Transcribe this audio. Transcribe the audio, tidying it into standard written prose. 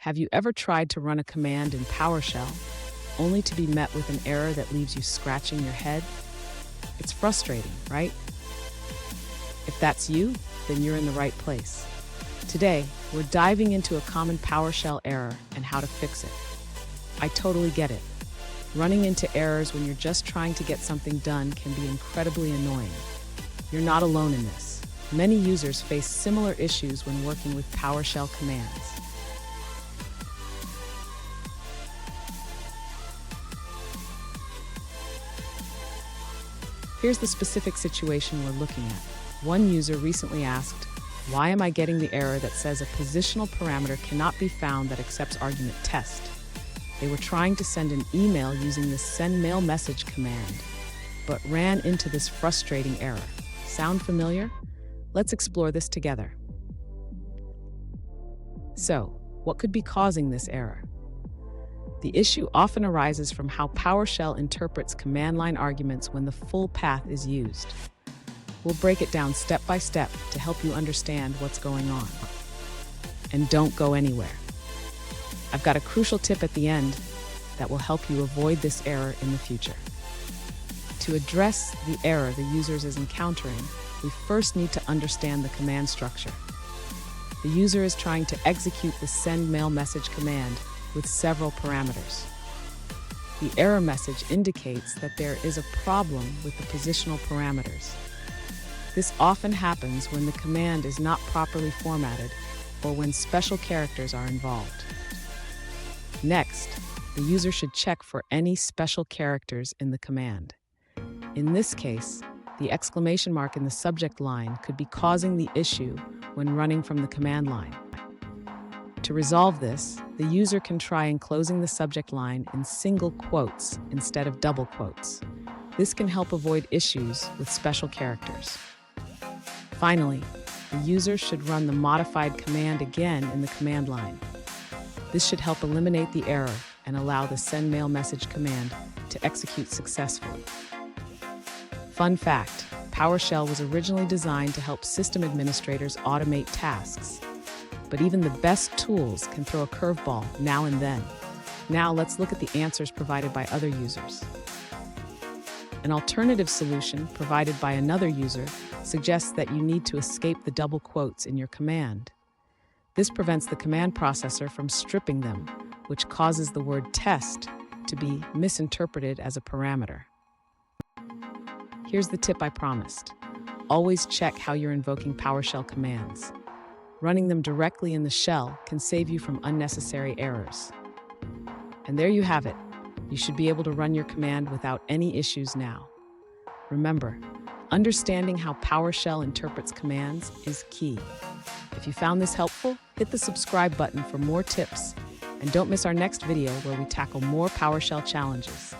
Have you ever tried to run a command in PowerShell only to be met with an error that leaves you scratching your head? It's frustrating, right? If that's you, then you're in the right place. Today, we're diving into a common PowerShell error and how to fix it. I totally get it. Running into errors when you're just trying to get something done can be incredibly annoying. You're not alone in this. Many users face similar issues when working with PowerShell commands. Here's the specific situation we're looking at. One user recently asked, "Why am I getting the error that says a positional parameter cannot be found that accepts argument test?" They were trying to send an email using the send mail message command, but ran into this frustrating error. Sound familiar? Let's explore this together. So, what could be causing this error? The issue often arises from how PowerShell interprets command line arguments when the full path is used. We'll break it down step by step to help you understand what's going on. And don't go anywhere. I've got a crucial tip at the end that will help you avoid this error in the future. To address the error the user is encountering, we first need to understand the command structure. The user is trying to execute the send mail message command with several parameters. The error message indicates that there is a problem with the positional parameters. This often happens when the command is not properly formatted or when special characters are involved. Next, the user should check for any special characters in the command. In this case, the exclamation mark in the subject line could be causing the issue when running from the command line. To resolve this, the user can try enclosing the subject line in single quotes instead of double quotes. This can help avoid issues with special characters. Finally, the user should run the modified command again in the command line. This should help eliminate the error and allow the send mail message command to execute successfully. Fun fact, PowerShell was originally designed to help system administrators automate tasks. But even the best tools can throw a curveball now and then. Now let's look at the answers provided by other users. An alternative solution provided by another user suggests that you need to escape the double quotes in your command. This prevents the command processor from stripping them, which causes the word test to be misinterpreted as a parameter. Here's the tip I promised. Always check how you're invoking PowerShell commands. Running them directly in the shell can save you from unnecessary errors. And there you have it. You should be able to run your command without any issues now. Remember, understanding how PowerShell interprets commands is key. If you found this helpful, hit the subscribe button for more tips, and don't miss our next video where we tackle more PowerShell challenges.